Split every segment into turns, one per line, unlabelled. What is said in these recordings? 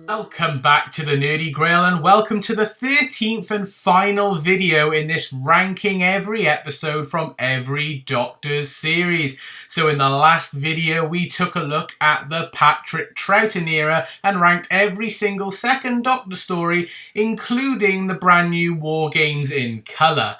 Welcome back to the Nerdy Grail and welcome to the 13th and final video in this ranking every episode from every Doctor's series. So in the last video we took a look at the Patrick Troughton era and ranked every single second Doctor story, including the brand new War Games in colour.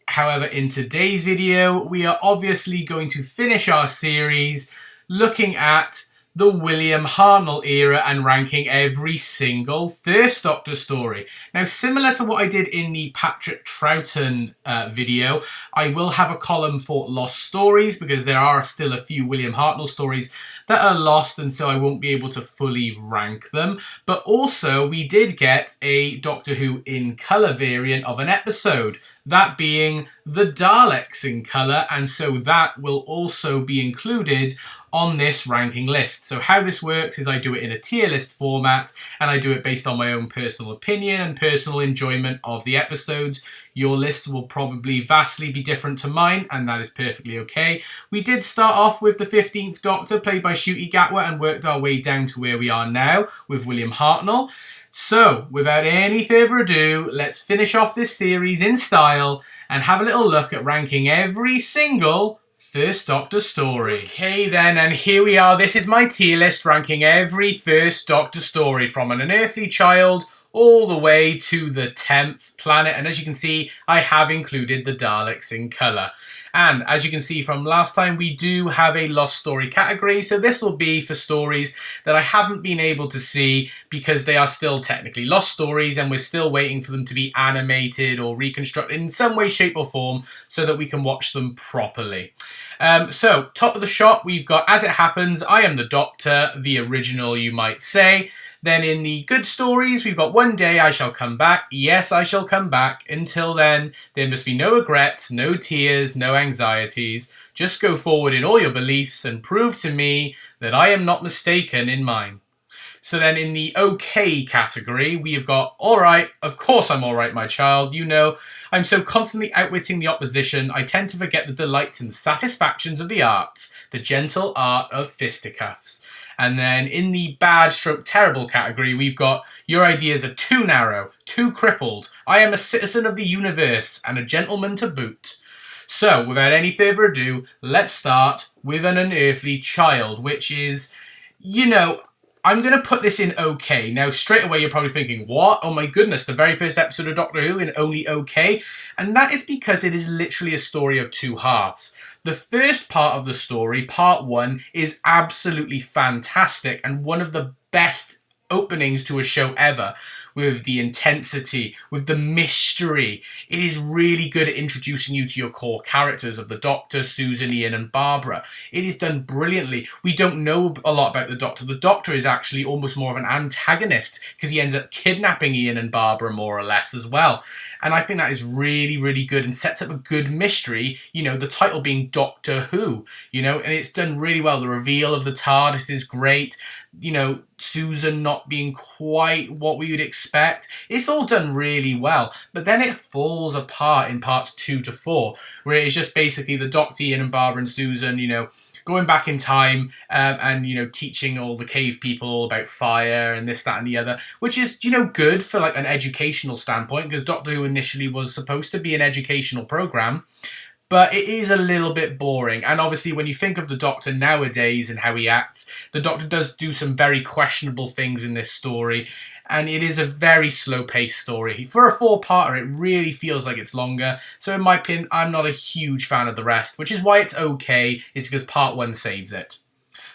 However, in today's video we are obviously going to finish our series looking at the William Hartnell era and ranking every single First Doctor story. Now, similar to what I did in the Patrick Troughton video, I will have a column for lost stories because there are still a few William Hartnell stories that are lost, and so I won't be able to fully rank them. But also, we did get a Doctor Who in colour variant of an episode, that being the Daleks in colour, and so that will also be included on this ranking list. So how this works is I do it in a tier list format and I do it based on my own personal opinion and personal enjoyment of the episodes. Your list will probably vastly be different to mine, and that is perfectly okay. We did start off with the 15th Doctor, played by Ncuti Gatwa, and worked our way down to where we are now with William Hartnell. So, without any further ado, let's finish off this series in style and have a little look at ranking every single First Doctor story. Okay then, and here we are. This is my tier list ranking every First Doctor story from an unearthly child all the way to the 10th planet. And as you can see, I have included the Daleks in colour. And as you can see from last time, we do have a lost story category. So this will be for stories that I haven't been able to see because they are still technically lost stories and we're still waiting for them to be animated or reconstructed in some way, shape or form so that we can watch them properly. So top of the shop, we've got As It Happens, I Am the Doctor, the original you might say. Then in the good stories, we've got One Day I Shall Come Back. Yes, I shall come back. Until then, there must be no regrets, no tears, no anxieties. Just go forward in all your beliefs and prove to me that I am not mistaken in mine. So then in the okay category, we have got All Right, Of Course I'm All Right, My Child. You know, I'm so constantly outwitting the opposition, I tend to forget the delights and satisfactions of the arts, the gentle art of fisticuffs. And then in the bad stroke terrible category, we've got Your Ideas Are Too Narrow, Too Crippled, I Am a Citizen of the Universe, and a Gentleman to Boot. So, without any further ado, let's start with An Unearthly Child, which is, you know, I'm going to put this in okay. Now, straight away, you're probably thinking, what? Oh my goodness, the very first episode of Doctor Who in only okay? And that is because it is literally a story of two halves. The first part of the story, part one, is absolutely fantastic and one of the best openings to a show ever, with the intensity, with the mystery. It is really good at introducing you to your core characters of the Doctor, Susan, Ian and Barbara. It is done brilliantly. We don't know a lot about the Doctor. The Doctor is actually almost more of an antagonist because he ends up kidnapping Ian and Barbara more or less as well. And I think that is really, really good and sets up a good mystery, you know, the title being Doctor Who, you know, and it's done really well. The reveal of the TARDIS is great. You know, Susan not being quite what we would expect. It's all done really well. But then it falls apart in parts 2 to 4, where it is just basically the Doctor, Ian and Barbara and Susan, you know, going back in time and, you know, teaching all the cave people about fire and this, that and the other, which is, you know, good for like an educational standpoint because Doctor Who initially was supposed to be an educational program. But it is a little bit boring. And obviously when you think of the Doctor nowadays and how he acts, the Doctor does do some very questionable things in this story. And it is a very slow-paced story. For a 4-parter, it really feels like it's longer. So in my opinion, I'm not a huge fan of the rest, which is why it's okay, is because part 1 saves it.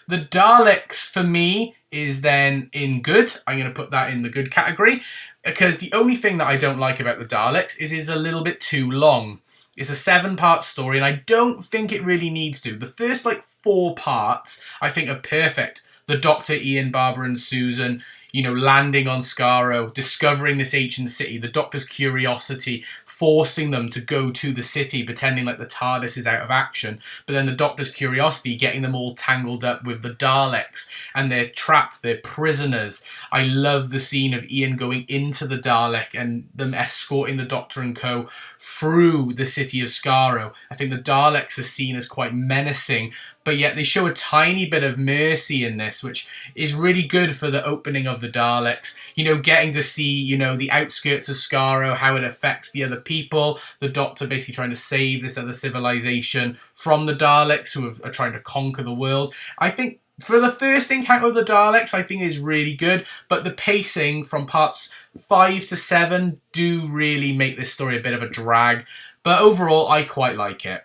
The Daleks, for me, is then in good. I'm going to put that in the good category. Because the only thing that I don't like about the Daleks is it's a little bit too long. It's a 7-part story, and I don't think it really needs to. The first, 4 parts, I think, are perfect. The Doctor, Ian, Barbara, and Susan, you know, landing on Skaro, discovering this ancient city, the Doctor's curiosity, forcing them to go to the city, pretending like the TARDIS is out of action. But then the Doctor's curiosity getting them all tangled up with the Daleks, and they're trapped, they're prisoners. I love the scene of Ian going into the Dalek and them escorting the Doctor and co through the city of Skaro. I think the Daleks are seen as quite menacing, but yet they show a tiny bit of mercy in this, which is really good for the opening of the Daleks. You know, getting to see, you know, the outskirts of Skaro, how it affects the other people. The Doctor basically trying to save this other civilization from the Daleks who are trying to conquer the world. I think for the first encounter with the Daleks, I think it is really good, but the pacing from parts 5 to 7 do really make this story a bit of a drag. But overall, I quite like it.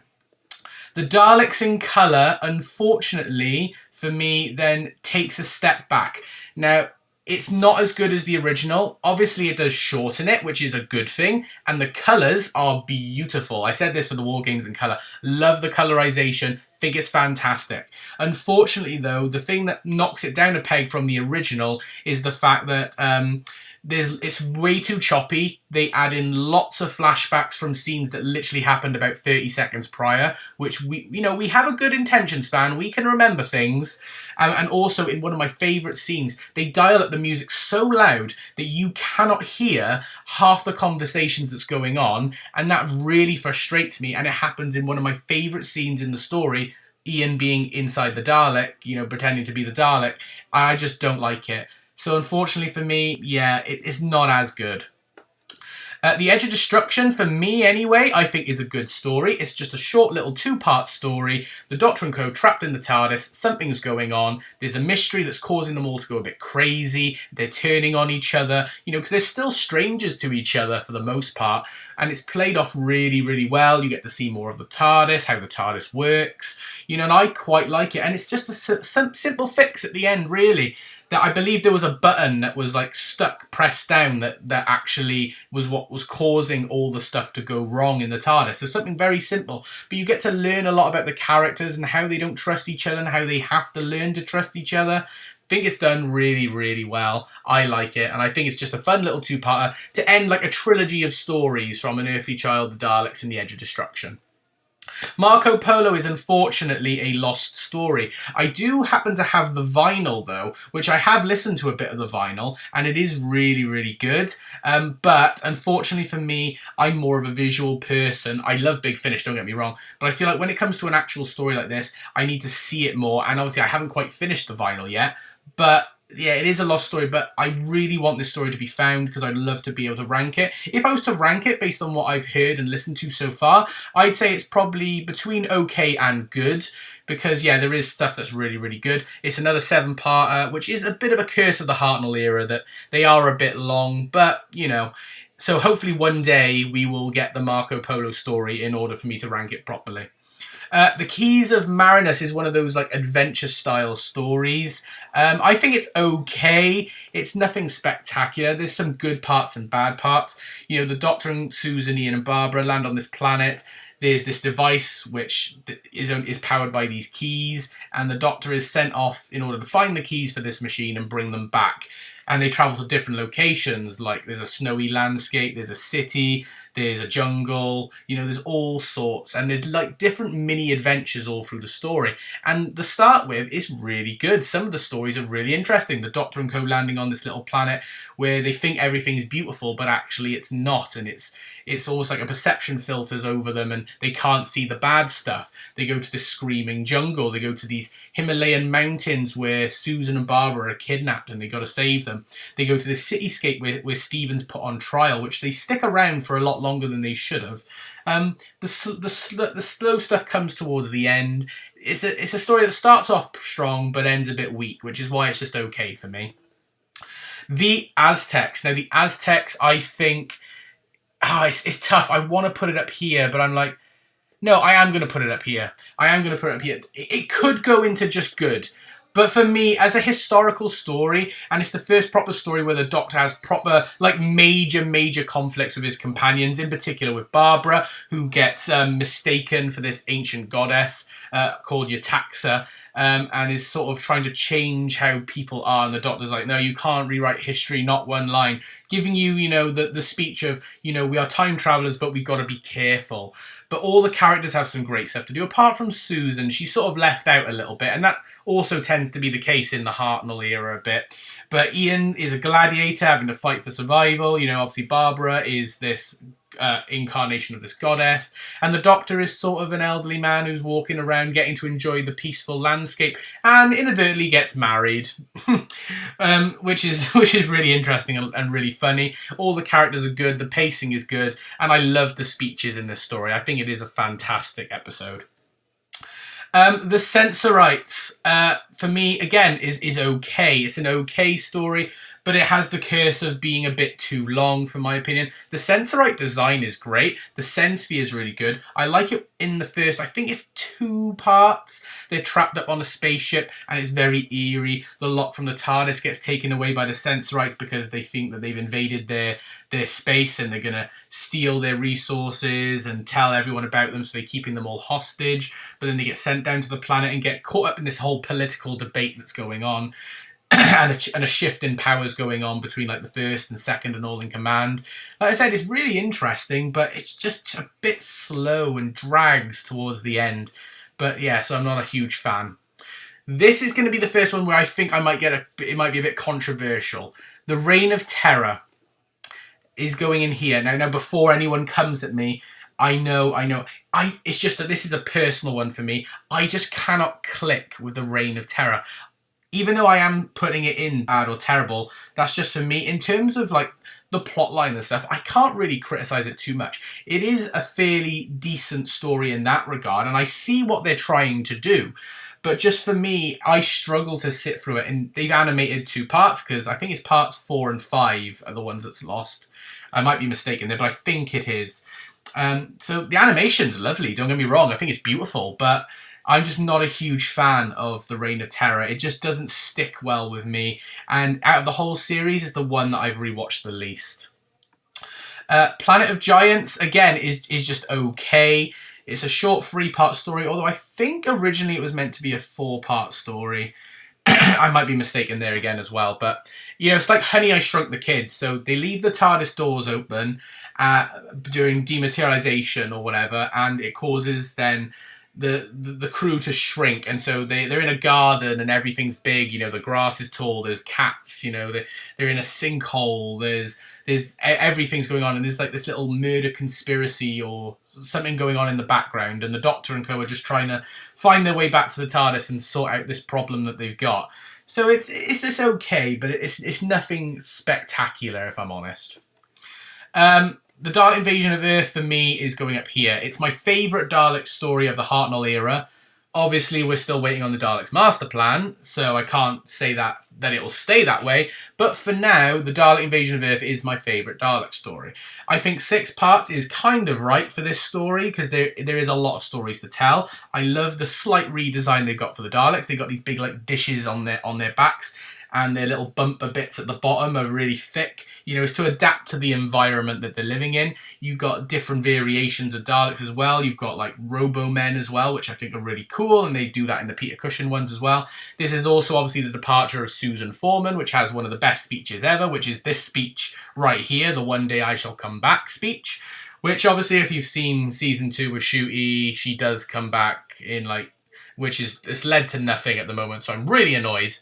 The Daleks in colour, unfortunately, for me, then takes a step back. Now, it's not as good as the original. Obviously, it does shorten it, which is a good thing. And the colours are beautiful. I said this for the War Games in colour. Love the colorization. Think it's fantastic. Unfortunately, though, the thing that knocks it down a peg from the original is the fact that it's way too choppy. They add in lots of flashbacks from scenes that literally happened about 30 seconds prior, which we have a good attention span. We can remember things. And also in one of my favourite scenes, they dial up the music so loud that you cannot hear half the conversations that's going on. And that really frustrates me. And it happens in one of my favourite scenes in the story, Ian being inside the Dalek, pretending to be the Dalek. I just don't like it. So unfortunately for me, yeah, it's not as good. The Edge of Destruction, for me anyway, I think is a good story. It's just a short little 2-part story. The Doctor and co trapped in the TARDIS, something's going on. There's a mystery that's causing them all to go a bit crazy. They're turning on each other, because they're still strangers to each other for the most part. And it's played off really, really well. You get to see more of the TARDIS, how the TARDIS works, and I quite like it. And it's just a simple fix at the end, really. That I believe there was a button that was like stuck, pressed down, that actually was what was causing all the stuff to go wrong in the TARDIS. So something very simple, but you get to learn a lot about the characters and how they don't trust each other and how they have to learn to trust each other. I think it's done really, really well. I like it, and I think it's just a fun little 2-parter to end like a trilogy of stories from An Earthly Child, the Daleks, and the Edge of Destruction. Marco Polo is unfortunately a lost story. I do happen to have the vinyl though, which I have listened to a bit of the vinyl, and it is really, really good. But unfortunately for me, I'm more of a visual person. I love Big Finish, don't get me wrong, but I feel like when it comes to an actual story like this, I need to see it more, and obviously I haven't quite finished the vinyl yet, but yeah, it is a lost story, but I really want this story to be found because I'd love to be able to rank it. If I was to rank it based on what I've heard and listened to so far, I'd say it's probably between okay and good because, yeah, there is stuff that's really, really good. It's another 7-parter, which is a bit of a curse of the Hartnell era that they are a bit long, but, so hopefully one day we will get the Marco Polo story in order for me to rank it properly. The Keys of Marinus is one of those like adventure style stories. I think it's okay. It's nothing spectacular. There's some good parts and bad parts. The Doctor and Susan, Ian and Barbara land on this planet. There's this device which is powered by these keys, and the Doctor is sent off in order to find the keys for this machine and bring them back. And they travel to different locations, like there's a snowy landscape, there's a city, there's a jungle, there's all sorts. And there's like different mini adventures all through the story. And to start with, it's really good. Some of the stories are really interesting. The Doctor and co landing on this little planet where they think everything's beautiful, but actually it's not. And it's almost like a perception filters over them and they can't see the bad stuff. They go to this screaming jungle. They go to these Himalayan mountains where Susan and Barbara are kidnapped and they got to save them. They go to this cityscape where Stephen's put on trial, which they stick around for a lot longer than they should have. The slow stuff comes towards the end. It's a story that starts off strong but ends a bit weak, which is why it's just okay for me. The Aztecs. Now, the Aztecs, I think... it's tough. I want to put it up here, but I'm like, no, I am going to put it up here. It could go into just good, But for me, as a historical story, and it's the first proper story where the Doctor has proper, like, major conflicts with his companions, in particular with Barbara, who gets mistaken for this ancient goddess called Yetaxa, and is sort of trying to change how people are. And the Doctor's like, no, you can't rewrite history, not one line. Giving you, you know, the speech of, you know, we are time travelers, but we've got to be careful. But all the characters have some great stuff to do. Apart from Susan, she's sort of left out a little bit. And that also tends to be the case in the Hartnell era a bit. But Ian is a gladiator having to fight for survival. You know, obviously Barbara is this incarnation of this goddess. And the Doctor is sort of an elderly man who's walking around getting to enjoy the peaceful landscape and inadvertently gets married. which is really interesting and really funny. All the characters are good, the pacing is good, and I love the speeches in this story. I think it is a fantastic episode. The Sensorites, for me, again, is okay. It's an okay story, but it has the curse of being a bit too long, for my opinion. The Sensorite design is great. The Sensphere is really good. I like it in the first, I think it's 2 parts. They're trapped up on a spaceship, and it's very eerie. The lot from the TARDIS gets taken away by the Sensorites because they think that they've invaded their space and they're going to steal their resources and tell everyone about them, so they're keeping them all hostage. But then they get sent down to the planet and get caught up in this whole political debate that's going on. and a shift in powers going on between like the first and second and all in command. Like I said, it's really interesting, but it's just a bit slow and drags towards the end. But yeah, so I'm not a huge fan. This is going to be the first one where I think it might be a bit controversial. The Reign of Terror is going in here. Now before anyone comes at me, I know. It's just that this is a personal one for me. I just cannot click with the Reign of Terror. Even though I am putting it in bad or terrible, that's just for me. In terms of like the plot line and stuff, I can't really criticize it too much. It is a fairly decent story in that regard, and I see what they're trying to do. But just for me, I struggle to sit through it. And they've animated 2 parts, because I think it's parts 4 and 5 are the ones that's lost. I might be mistaken there, but I think it is. So the animation's lovely, don't get me wrong. I think it's beautiful, but I'm just not a huge fan of the Reign of Terror. It just doesn't stick well with me. And out of the whole series, it's the one that I've rewatched the least. Planet of Giants, again, is just okay. It's a short 3-part story, although I think originally it was meant to be a 4-part story. I might be mistaken there again as well. But, you know, it's like Honey, I Shrunk the Kids. So they leave the TARDIS doors open during dematerialization or whatever, and it causes then the crew to shrink, and so they're in a garden and everything's big, you know, the grass is tall, there's cats, you know, they're in a sinkhole, there's everything's going on, and there's like this little murder conspiracy or something going on in the background, and the Doctor and co are just trying to find their way back to the TARDIS and sort out this problem that they've got. So it's just okay, but it's nothing spectacular, if I'm honest. The Dalek Invasion of Earth, for me, is going up here. It's my favourite Dalek story of the Hartnell era. Obviously, we're still waiting on the Daleks Master Plan, so I can't say that it will stay that way. But for now, the Dalek Invasion of Earth is my favourite Dalek story. I think 6 parts is kind of right for this story, because there is a lot of stories to tell. I love the slight redesign they've got for the Daleks. They've got these big like dishes on their backs, and their little bumper bits at the bottom are really thick. You know, it's to adapt to the environment that they're living in. You've got different variations of Daleks as well. You've got like Robo-Men as well, which I think are really cool, and they do that in the Peter Cushing ones as well. This is also obviously the departure of Susan Foreman, which has one of the best speeches ever, which is this speech right here, the "One Day I Shall Come Back" speech, which obviously if you've seen season 2 with Shooty, she does come back in like, which is, it's led to nothing at the moment, so I'm really annoyed.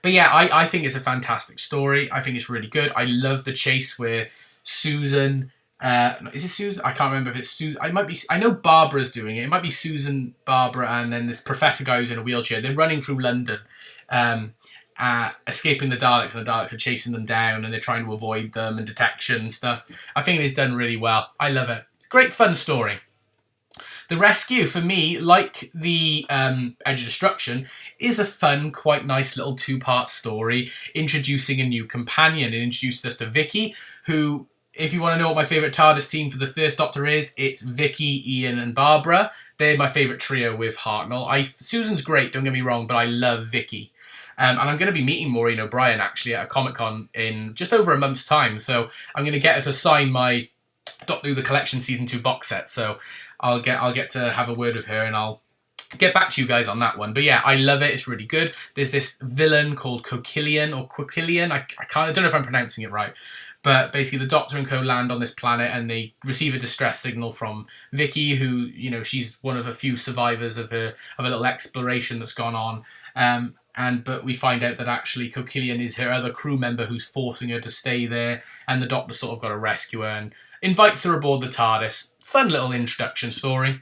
But yeah, I think it's a fantastic story. I think it's really good. I love the chase where Susan... is it Susan? I can't remember if it's Susan. I know Barbara's doing it. It might be Susan, Barbara, and then this professor guy who's in a wheelchair. They're running through London, escaping the Daleks, and the Daleks are chasing them down, and they're trying to avoid them and detection and stuff. I think it's done really well. I love it. Great fun story. The Rescue, for me, like the Edge of Destruction, is a fun, quite nice little 2-part story introducing a new companion. It introduces us to Vicky, who if you want to know what my favourite TARDIS team for the first Doctor is, it's Vicky, Ian and Barbara. They're my favourite trio with Hartnell. Susan's great, don't get me wrong, but I love Vicky. And I'm going to be meeting Maureen O'Brien, actually, at a Comic-Con in just over a month's time. So I'm going to get her to sign my Doctor Who The Collection Season 2 box set. So I'll get to have a word with her, and I'll get back to you guys on that one. But yeah, I love it. It's really good. There's this villain called Coquillion. I don't know if I'm pronouncing it right. But basically, the Doctor and co land on this planet, and they receive a distress signal from Vicky, who, she's one of a few survivors of a little exploration that's gone on. But we find out that actually Coquillion is her other crew member who's forcing her to stay there, and the Doctor sort of got to rescue her and invites her aboard the TARDIS. Fun little introduction story.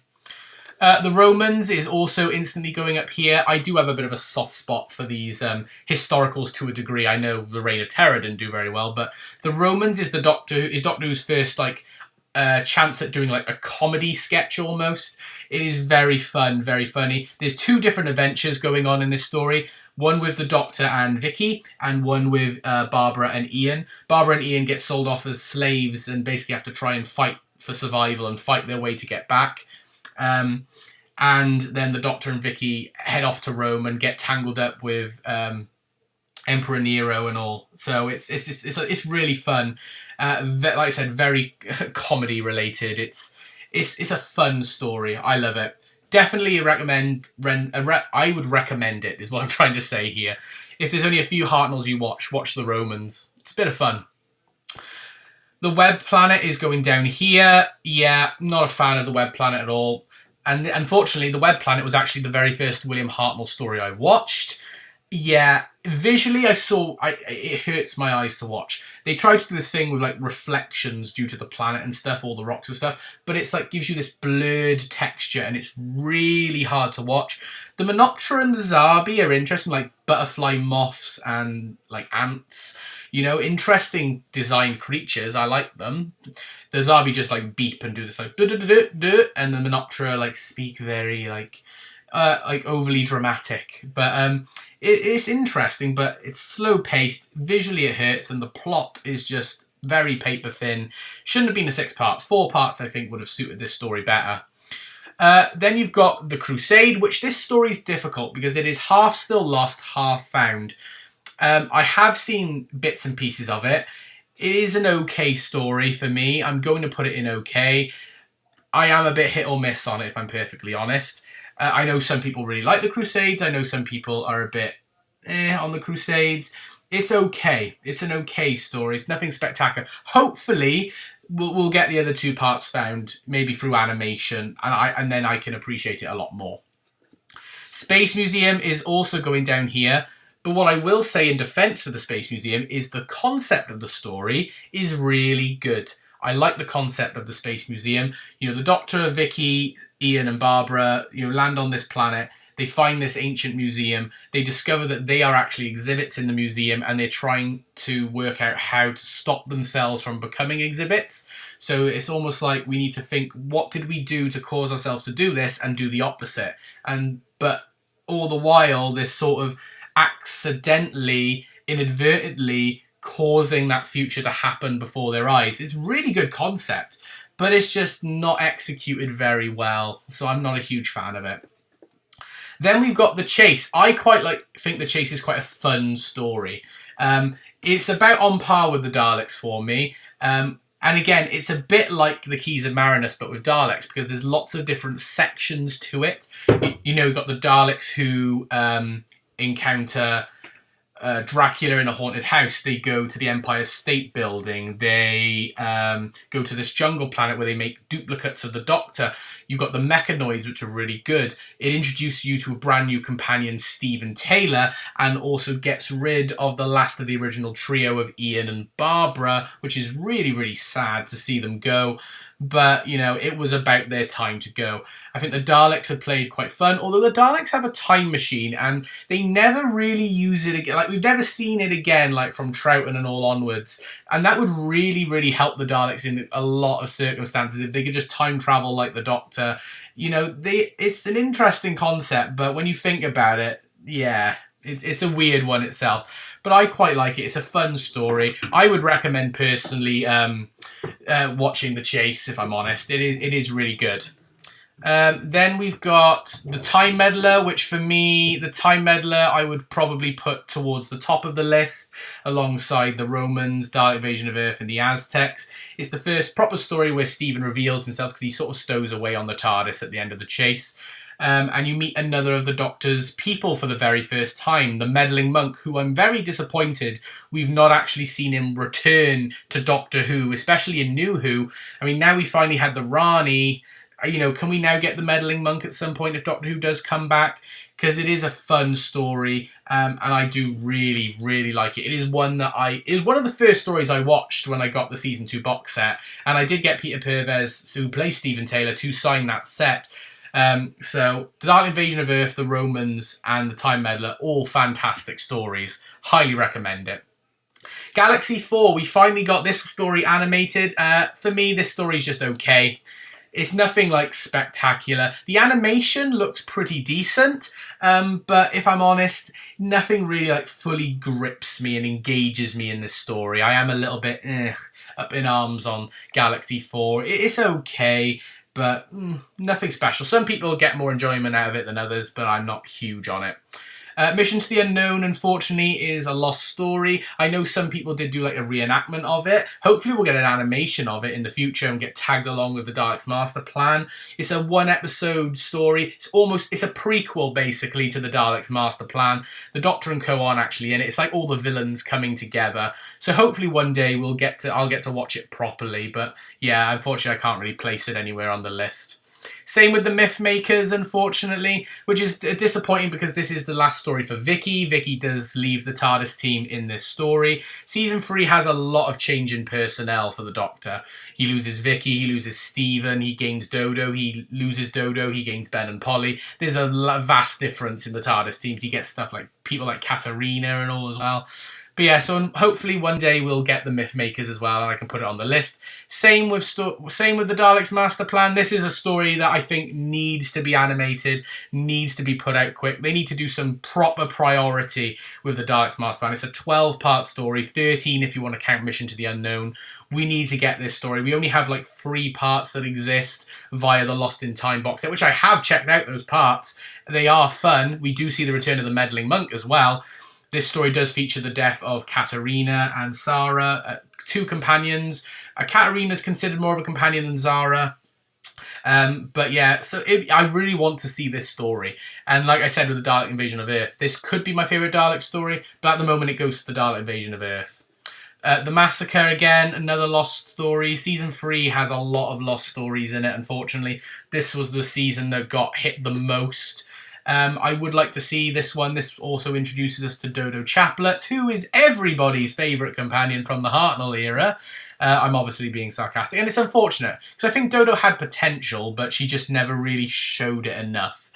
The Romans is also instantly going up here. I do have a bit of a soft spot for these historicals to a degree. I know the Reign of Terror didn't do very well, but the Romans is Doctor Who's first chance at doing a comedy sketch almost. It is very fun, very funny. There's two different adventures going on in this story. One with the Doctor and Vicky, and one with Barbara and Ian. Barbara and Ian get sold off as slaves and basically have to try and fight for survival and fight their way to get back. And then the Doctor and Vicky head off to Rome and get tangled up with Emperor Nero and all. So it's really fun. Like I said, very comedy related. It's a fun story. I love it. Definitely I would recommend it, is what I'm trying to say here. If there's only a few Hartnells you watch the Romans. It's a bit of fun. The Web Planet is going down here. Yeah, not a fan of the Web Planet at all. And unfortunately, the Web Planet was actually the very first William Hartnell story I watched. Yeah, visually it hurts my eyes to watch. They tried to do this thing with reflections due to the planet and stuff, all the rocks and stuff, but it's gives you this blurred texture and it's really hard to watch. The Menoptera and the Zarbi are interesting, butterfly moths and ants. Interesting designed creatures. I like them. The Zarbi just beep and do this and the Menoptera speak very overly dramatic. But it's interesting, but it's slow paced. Visually it hurts, and the plot is just very paper thin. Shouldn't have been a 6-part. 4 parts I think would have suited this story better. Then you've got The Crusade, which this story is difficult because it is half still lost, half found. I have seen bits and pieces of it. It is an okay story for me. I'm going to put it in okay. I am a bit hit or miss on it, if I'm perfectly honest. I know some people really like The Crusades. I know some people are a bit on The Crusades. It's okay. It's an okay story. It's nothing spectacular. Hopefully, we'll get the other 2 parts found, maybe through animation, and then I can appreciate it a lot more. Space Museum is also going down here. But what I will say in defense for the Space Museum is the concept of the story is really good. I like the concept of the Space Museum. The Doctor, Vicky, Ian and Barbara, land on this planet. They find this ancient museum. They discover that they are actually exhibits in the museum, and they're trying to work out how to stop themselves from becoming exhibits. So it's almost like we need to think, what did we do to cause ourselves to do this, and do the opposite? But all the while, this sort of accidentally, inadvertently causing that future to happen before their eyes. It's a really good concept, but it's just not executed very well, so I'm not a huge fan of it. Then we've got The Chase. I think The Chase is quite a fun story. It's about on par with the Daleks for me. And again, it's a bit like the Keys of Marinus, but with Daleks, because there's lots of different sections to it. You've got the Daleks who encounter Dracula in a haunted house. They go to the Empire State Building. They go to this jungle planet where they make duplicates of the Doctor. You've got the Mechanoids, which are really good. It introduces you to a brand new companion, Stephen Taylor, and also gets rid of the last of the original trio of Ian and Barbara, which is really, really sad to see them go. But, it was about their time to go. I think the Daleks have played quite fun, although the Daleks have a time machine, and they never really use it again. We've never seen it again, from Troughton and all onwards. And that would really, really help the Daleks in a lot of circumstances if they could just time travel like the Doctor. It's an interesting concept, but when you think about it, yeah, it's a weird one itself. But I quite like it. It's a fun story. I would recommend, personally, watching the chase, if I'm honest. It is really good. Then we've got the Time Meddler, which for me, the Time Meddler I would probably put towards the top of the list, alongside the Romans, Dalek Invasion of Earth, and the Aztecs. It's the first proper story where Stephen reveals himself, because he sort of stows away on the TARDIS at the end of the chase. And you meet another of the Doctor's people for the very first time, the meddling monk, who I'm very disappointed we've not actually seen him return to Doctor Who, especially in New Who. I mean, now we finally had the Rani. You know, can we now get the meddling monk at some point if Doctor Who does come back? Because it is a fun story, and I do really, really like it. It is one of the first stories I watched when I got the Season 2 box set, and I did get Peter Purves, who plays Stephen Taylor, to sign that set. So, The Dark Invasion of Earth, The Romans, and The Time Meddler, all fantastic stories. Highly recommend it. Galaxy 4, we finally got this story animated. For me, this story is just okay. It's nothing like spectacular. The animation looks pretty decent, but if I'm honest, nothing really like fully grips me and engages me in this story. I am a little bit up in arms on Galaxy 4. It's okay, but nothing special. Some people get more enjoyment out of it than others, but I'm not huge on it. Mission to the Unknown, unfortunately, is a lost story. I know some people did do like a reenactment of it. Hopefully we'll get an animation of it in the future and get tagged along with the Daleks Master Plan. It's a one-episode story. It's a prequel, basically, to the Daleks Master Plan. The Doctor and co aren't actually in it. It's like all the villains coming together. So hopefully one day I'll get to watch it properly. But yeah, unfortunately I can't really place it anywhere on the list. Same with the Myth Makers, unfortunately, which is disappointing because this is the last story for Vicky. Vicky does leave the TARDIS team in this story. Season 3 has a lot of change in personnel for the Doctor. He loses Vicky, he loses Stephen, he gains Dodo, he loses Dodo, he gains Ben and Polly. There's a vast difference in the TARDIS teams. He gets stuff like people like Katarina and all as well. But yeah, so hopefully one day we'll get the Myth Makers as well, and I can put it on the list. Same with the Daleks Master Plan. This is a story that I think needs to be animated, needs to be put out quick. They need to do some proper priority with the Daleks Master Plan. It's a 12-part story, 13 if you want to count Mission to the Unknown. We need to get this story. We only have like 3 parts that exist via the Lost in Time box set, which I have checked out those parts. They are fun. We do see the return of the meddling monk as well. This story does feature the death of Katarina and Zara, 2 companions. Katarina's considered more of a companion than Zara. But yeah, so I really want to see this story. And like I said with the Dalek Invasion of Earth, this could be my favourite Dalek story, but at the moment it goes to the Dalek Invasion of Earth. The Massacre, again, another lost story. Season 3 has a lot of lost stories in it, unfortunately. This was the season that got hit the most. I would like to see this one. This also introduces us to Dodo Chaplet, who is everybody's favourite companion from the Hartnell era. I'm obviously being sarcastic, and it's unfortunate, because I think Dodo had potential, but she just never really showed it enough.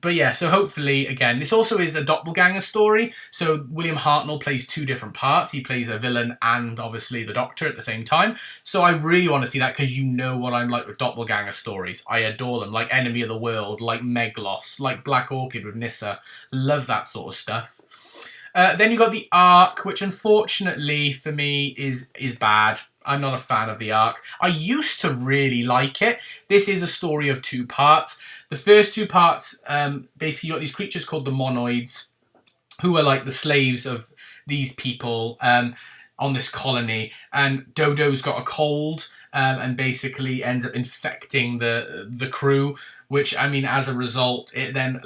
But yeah, so hopefully, again, this also is a doppelganger story. So William Hartnell plays 2 different parts. He plays a villain and obviously the Doctor at the same time. So I really want to see that, because you know what I'm like with doppelganger stories. I adore them, like Enemy of the World, like Meglos, like Black Orchid with Nyssa. Love that sort of stuff. Then you've got the Ark, which unfortunately for me is bad. I'm not a fan of the Ark. I used to really like it. This is a story of 2 parts. The first 2 parts, basically you got these creatures called the Monoids, who are like the slaves of these people on this colony. And Dodo's got a cold and basically ends up infecting the crew, which, I mean, as a result, it then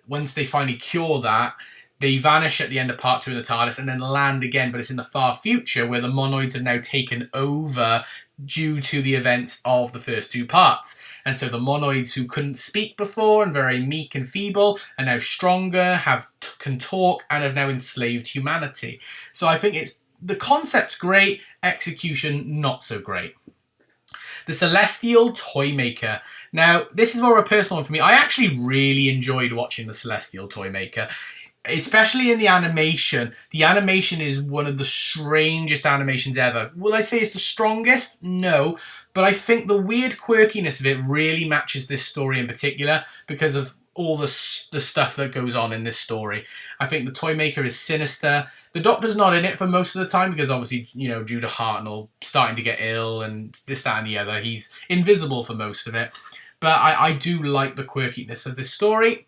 once they finally cure that, they vanish at the end of part 2 in the TARDIS and then land again, but it's in the far future where the Monoids have now taken over due to the events of the first 2 parts. And so the Monoids who couldn't speak before and very meek and feeble are now stronger, can talk, and have now enslaved humanity. So I think the concept's great, execution not so great. The Celestial Toymaker. Now, this is more of a personal one for me. I actually really enjoyed watching the Celestial Toymaker. Especially in the animation. The animation is one of the strangest animations ever. Will I say it's the strongest? No. But I think the weird quirkiness of it really matches this story in particular because of all the stuff that goes on in this story. I think the Toymaker is sinister. The Doctor's not in it for most of the time because obviously, you know, due to Hartnell starting to get ill and this, that and the other, he's invisible for most of it. But I do like the quirkiness of this story.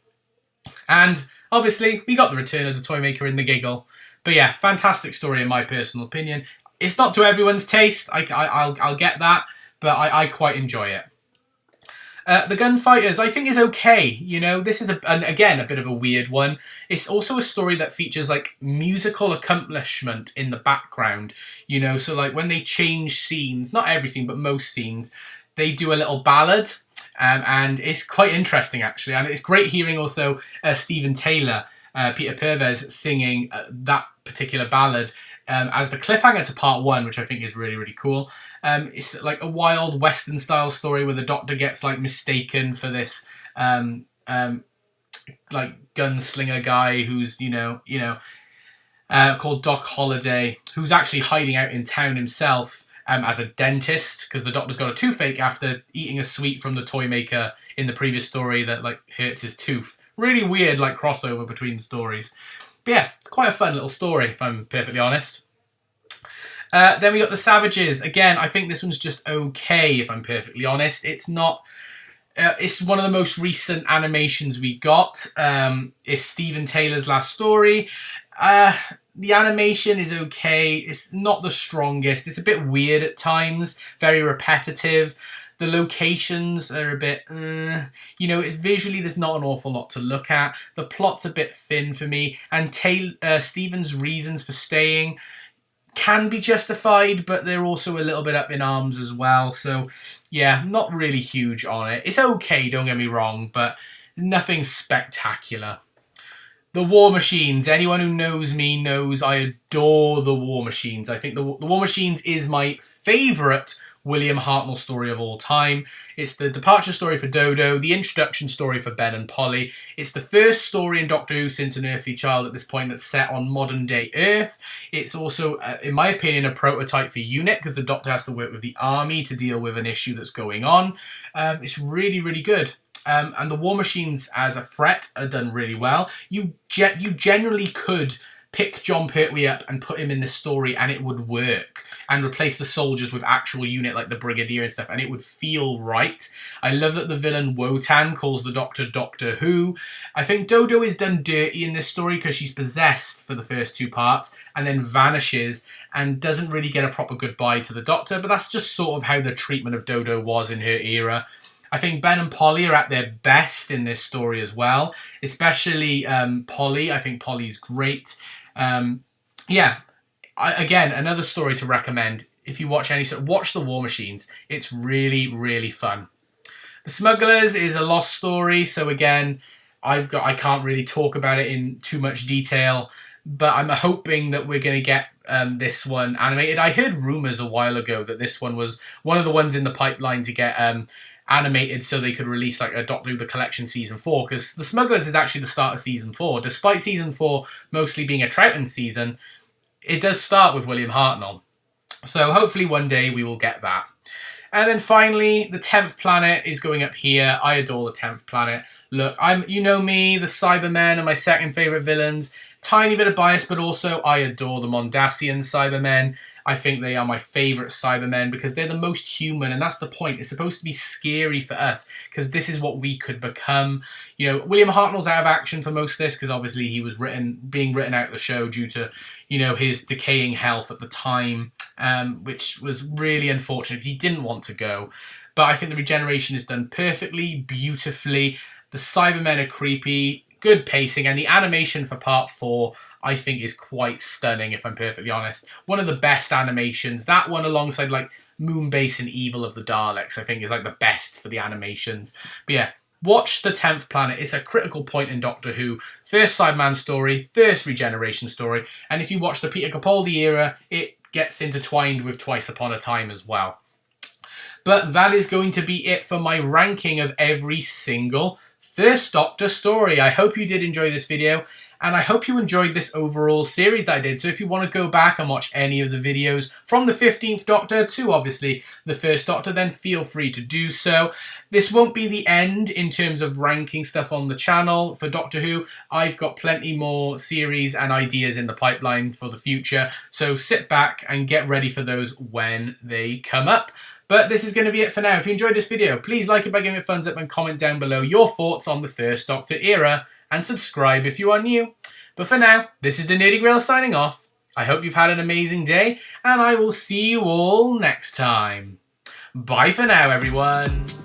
And obviously, we got the return of the Toymaker in the giggle. But yeah, fantastic story in my personal opinion. It's not to everyone's taste, I'll get that, but I quite enjoy it. The Gunfighters, I think, is okay. You know, this is, again, a bit of a weird one. It's also a story that features, like, musical accomplishment in the background. You know, so, like, when they change scenes, not every scene, but most scenes, they do a little ballad. And it's quite interesting, actually. And it's great hearing also Stephen Taylor, Peter Purves, singing that particular ballad as the cliffhanger to part 1, which I think is really, really cool. It's like a wild Western style story where the Doctor gets like mistaken for this like gunslinger guy who's called Doc Holliday, who's actually hiding out in town himself as a dentist because the Doctor's got a toothache after eating a sweet from the Toymaker in the previous story that like hurts his tooth. Really weird like crossover between stories. But yeah, it's quite a fun little story if I'm perfectly honest. Then we got the Savages. Again, I think this one's just okay, if I'm perfectly honest. It's not... it's one of the most recent animations we got. It's Stephen Taylor's last story. The animation is okay. It's not the strongest. It's a bit weird at times. Very repetitive. The locations are a bit... you know, visually there's not an awful lot to look at. The plot's a bit thin for me. And Stephen's reasons for staying can be justified, but they're also a little bit up in arms as well. So, yeah, not really huge on it. It's okay, don't get me wrong, but nothing spectacular. The War Machines. Anyone who knows me knows I adore the War Machines. I think the War Machines is my favourite William Hartnell story of all time. It's the departure story for Dodo, the introduction story for Ben and Polly. It's the first story in Doctor Who since An Earthly Child at this point that's set on modern day Earth. It's also, in my opinion, a prototype for UNIT because the Doctor has to work with the army to deal with an issue that's going on. It's really, really good. And the War Machines as a threat are done really well. You generally could pick John Pertwee up and put him in this story and it would work. And replace the soldiers with actual UNIT like the Brigadier and stuff, and it would feel right. I love that the villain Wotan calls the Doctor Doctor Who. I think Dodo is done dirty in this story because she's possessed for the first 2 parts and then vanishes and doesn't really get a proper goodbye to the Doctor, but that's just sort of how the treatment of Dodo was in her era. I think Ben and Polly are at their best in this story as well, especially Polly. I think Polly's great. Yeah. Again, another story to recommend. If you watch watch The War Machines. It's really, really fun. The Smugglers is a lost story, so again, I can't really talk about it in too much detail, but I'm hoping that we're going to get this one animated. I heard rumours a while ago that this one was one of the ones in the pipeline to get animated so they could release like a Doctor Who The Collection Season 4, because The Smugglers is actually the start of Season 4. Despite Season 4 mostly being a Troughton season, it does start with William Hartnell. So hopefully one day we will get that. And then finally, the 10th planet is going up here. I adore the 10th planet. Look, you know me, the Cybermen are my second favourite villains. Tiny bit of bias, but also I adore the Mondasian Cybermen. I think they are my favourite Cybermen because they're the most human, and that's the point. It's supposed to be scary for us because this is what we could become. You know, William Hartnell's out of action for most of this because obviously he was being written out of the show due to, you know, his decaying health at the time, which was really unfortunate. He didn't want to go. But I think the regeneration is done perfectly, beautifully. The Cybermen are creepy, good pacing, and the animation for part 4 I think is quite stunning, if I'm perfectly honest. One of the best animations. That one alongside like Moonbase and Evil of the Daleks, I think is like the best for the animations. But yeah, watch The 10th Planet. It's a critical point in Doctor Who. First Cyberman story, first regeneration story, and if you watch the Peter Capaldi era, it gets intertwined with Twice Upon a Time as well. But that is going to be it for my ranking of every single First Doctor story. I hope you did enjoy this video. And I hope you enjoyed this overall series that I did. So if you want to go back and watch any of the videos from the 15th Doctor to obviously the First Doctor, then feel free to do so. This won't be the end in terms of ranking stuff on the channel for Doctor Who. I've got plenty more series and ideas in the pipeline for the future. So sit back and get ready for those when they come up. But this is going to be it for now. If you enjoyed this video, please like it by giving it a thumbs up and comment down below your thoughts on the First Doctor era, and subscribe if you are new. But for now, this is the Nerdy Grail signing off. I hope you've had an amazing day, and I will see you all next time. Bye for now, everyone.